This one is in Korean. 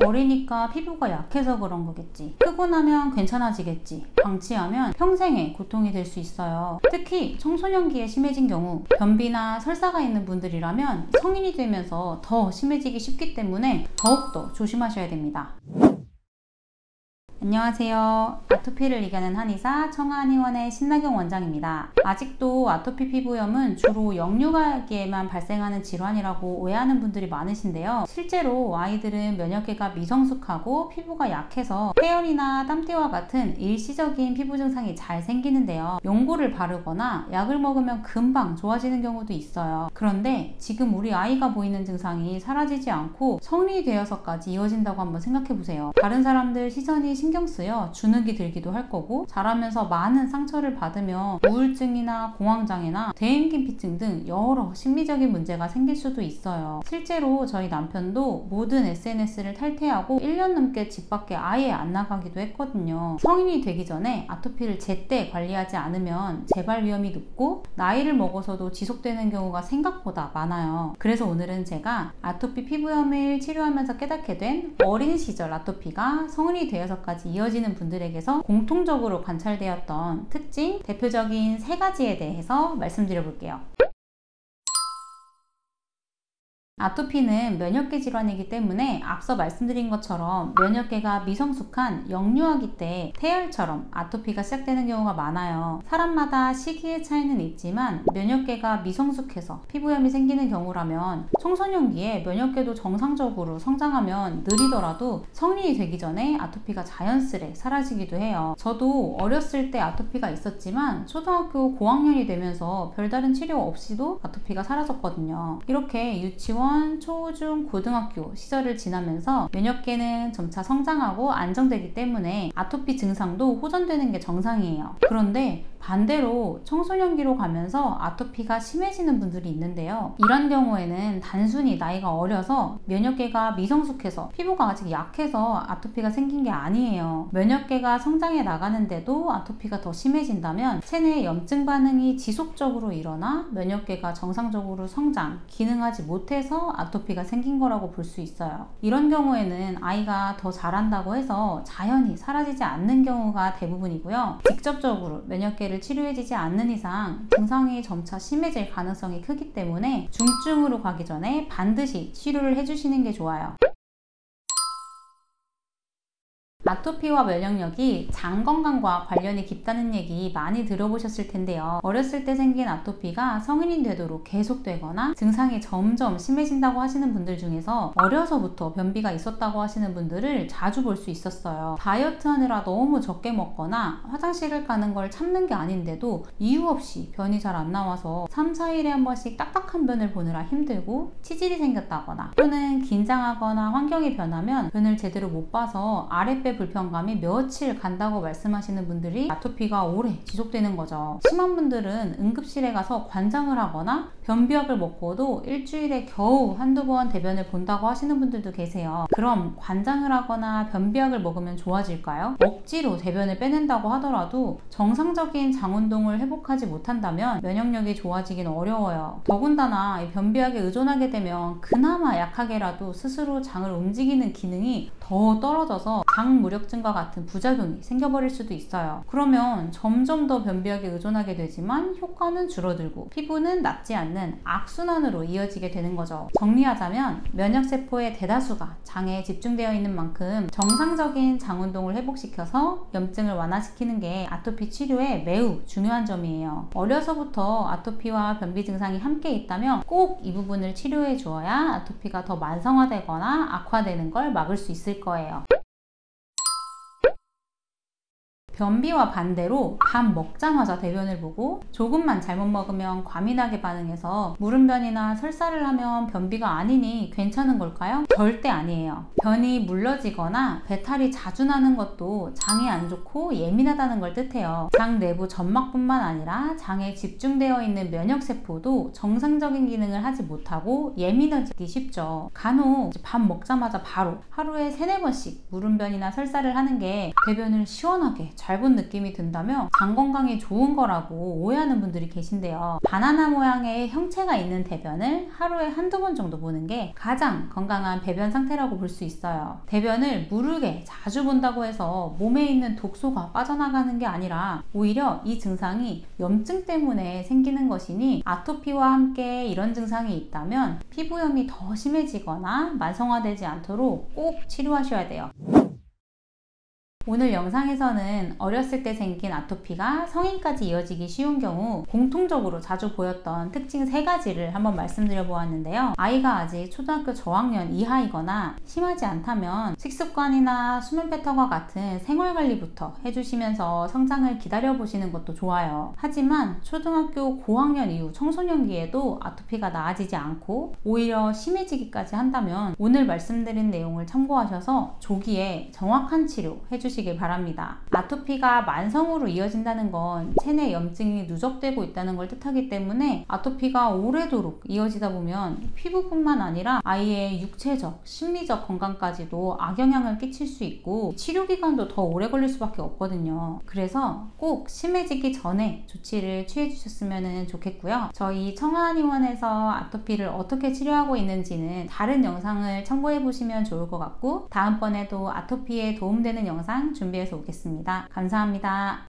어리니까 피부가 약해서 그런 거겠지. 크고 나면 괜찮아지겠지. 방치하면 평생의 고통이 될 수 있어요. 특히 청소년기에 심해진 경우 변비나 설사가 있는 분들이라면 성인이 되면서 더 심해지기 쉽기 때문에 더욱더 조심하셔야 됩니다. 안녕하세요. 아토피를 이겨낸 한의사 청아한의원의 신나경 원장입니다. 아직도 아토피 피부염은 주로 영유아기에만 발생하는 질환이라고 오해하는 분들이 많으신데요. 실제로 아이들은 면역계가 미성숙하고 피부가 약해서 폐열이나 땀띠와 같은 일시적인 피부 증상이 잘 생기는데요. 용고를 바르거나 약을 먹으면 금방 좋아지는 경우도 있어요. 그런데 지금 우리 아이가 보이는 증상이 사라지지 않고 성인이 되어서까지 이어진다고 한번 생각해보세요. 다른 사람들 시선이 신경 쓰여 주눅이 들기도 할 거고, 자라면서 많은 상처를 받으며 우울증이나 공황장애나 대인기피증 등 여러 심리적인 문제가 생길 수도 있어요. 실제로 저희 남편도 모든 SNS를 탈퇴하고 1년 넘게 집 밖에 아예 안 나가기도 했거든요. 성인이 되기 전에 아토피를 제때 관리하지 않으면 재발 위험이 높고 나이를 먹어서도 지속되는 경우가 생각보다 많아요. 그래서 오늘은 제가 아토피 피부염을 치료하면서 깨닫게 된 어린 시절 아토피가 성인이 되어서까지 이어지는 분들에게서 공통적으로 관찰되었던 특징, 대표적인 3가지에 대해서 말씀드려 볼게요. 아토피는 면역계 질환이기 때문에 앞서 말씀드린 것처럼 면역계가 미성숙한 영유아기 때 태열처럼 아토피가 시작되는 경우가 많아요. 사람마다 시기의 차이는 있지만 면역계가 미성숙해서 피부염이 생기는 경우라면 청소년기에 면역계도 정상적으로 성장하면 느리더라도 성인이 되기 전에 아토피가 자연스레 사라지기도 해요. 저도 어렸을 때 아토피가 있었지만 초등학교 고학년이 되면서 별다른 치료 없이도 아토피가 사라졌거든요. 이렇게 유치원, 초, 중, 고등학교 시절을 지나면서 면역계는 점차 성장하고 안정되기 때문에 아토피 증상도 호전되는 게 정상이에요. 그런데 반대로 청소년기로 가면서 아토피가 심해지는 분들이 있는데요. 이런 경우에는 단순히 나이가 어려서 면역계가 미성숙해서 피부가 아직 약해서 아토피가 생긴 게 아니에요. 면역계가 성장해 나가는데도 아토피가 더 심해진다면 체내 염증 반응이 지속적으로 일어나 면역계가 정상적으로 성장, 기능하지 못해서 아토피가 생긴 거라고 볼 수 있어요. 이런 경우에는 아이가 더 자란다고 해서 자연히 사라지지 않는 경우가 대부분이고요. 직접적으로 면역계를 치료해지지 않는 이상 증상이 점차 심해질 가능성이 크기 때문에 중증으로 가기 전에 반드시 치료를 해주시는 게 좋아요. 아토피와 면역력이 장 건강과 관련이 깊다는 얘기 많이 들어보셨을 텐데요. 어렸을 때 생긴 아토피가 성인이 되도록 계속되거나 증상이 점점 심해진다고 하시는 분들 중에서 어려서부터 변비가 있었다고 하시는 분들을 자주 볼 수 있었어요. 다이어트 하느라 너무 적게 먹거나 화장실을 가는 걸 참는 게 아닌데도 이유 없이 변이 잘 안 나와서 3, 4일에 한 번씩 딱딱한 변을 보느라 힘들고 치질이 생겼다거나, 또는 긴장하거나 환경이 변하면 변을 제대로 못 봐서 아랫배 불편감이 며칠 간다고 말씀하시는 분들이 아토피가 오래 지속되는 거죠. 심한 분들은 응급실에 가서 관장을 하거나 변비약을 먹고도 일주일에 겨우 한두 번 대변을 본다고 하시는 분들도 계세요. 그럼 관장을 하거나 변비약을 먹으면 좋아질까요? 억지로 대변을 빼낸다고 하더라도 정상적인 장 운동을 회복하지 못한다면 면역력이 좋아지긴 어려워요. 더군다나 이 변비약에 의존하게 되면 그나마 약하게라도 스스로 장을 움직이는 기능이 더 떨어져서 장무력증과 같은 부작용이 생겨버릴 수도 있어요. 그러면 점점 더 변비약에 의존하게 되지만 효과는 줄어들고 피부는 낫지 않는 악순환으로 이어지게 되는 거죠. 정리하자면 면역세포의 대다수가 장에 집중되어 있는 만큼 정상적인 장 운동을 회복시켜서 염증을 완화시키는 게 아토피 치료에 매우 중요한 점이에요. 어려서부터 아토피와 변비 증상이 함께 있다면 꼭 이 부분을 치료해 주어야 아토피가 더 만성화되거나 악화되는 걸 막을 수 있을 거예요. 변비와 반대로 밥 먹자마자 대변을 보고 조금만 잘못 먹으면 과민하게 반응해서 무름변이나 설사를 하면 변비가 아니니 괜찮은 걸까요? 절대 아니에요. 변이 물러지거나 배탈이 자주 나는 것도 장이 안 좋고 예민하다는 걸 뜻해요. 장 내부 점막뿐만 아니라 장에 집중되어 있는 면역세포도 정상적인 기능을 하지 못하고 예민해지기 쉽죠. 간혹 밥 먹자마자 바로 하루에 3-4번씩 무름변이나 설사를 하는 게 대변을 시원하게 잘 잘 본 느낌이 든다면 장 건강에 좋은 거라고 오해하는 분들이 계신데요. 바나나 모양의 형체가 있는 대변을 하루에 한두 번 정도 보는 게 가장 건강한 배변 상태라고 볼 수 있어요. 대변을 무르게 자주 본다고 해서 몸에 있는 독소가 빠져나가는 게 아니라 오히려 이 증상이 염증 때문에 생기는 것이니 아토피와 함께 이런 증상이 있다면 피부염이 더 심해지거나 만성화되지 않도록 꼭 치료하셔야 돼요. 오늘 영상에서는 어렸을 때 생긴 아토피가 성인까지 이어지기 쉬운 경우 공통적으로 자주 보였던 특징 3가지를 한번 말씀드려 보았는데요. 아이가 아직 초등학교 저학년 이하이거나 심하지 않다면 식습관이나 수면 패턴과 같은 생활관리부터 해주시면서 성장을 기다려 보시는 것도 좋아요. 하지만 초등학교 고학년 이후 청소년기에도 아토피가 나아지지 않고 오히려 심해지기까지 한다면 오늘 말씀드린 내용을 참고하셔서 조기에 정확한 치료 해주시길 바랍니다. 아토피가 만성으로 이어진다는 건 체내 염증이 누적되고 있다는 걸 뜻하기 때문에 아토피가 오래도록 이어지다 보면 피부뿐만 아니라 아이의 육체적, 심리적 건강까지도 악영향을 끼칠 수 있고 치료 기간도 더 오래 걸릴 수밖에 없거든요. 그래서 꼭 심해지기 전에 조치를 취해 주셨으면 좋겠고요. 저희 청아한의원에서 아토피를 어떻게 치료하고 있는지는 다른 영상을 참고해 보시면 좋을 것 같고 다음번에도 아토피에 도움되는 영상 준비해서 오겠습니다. 감사합니다.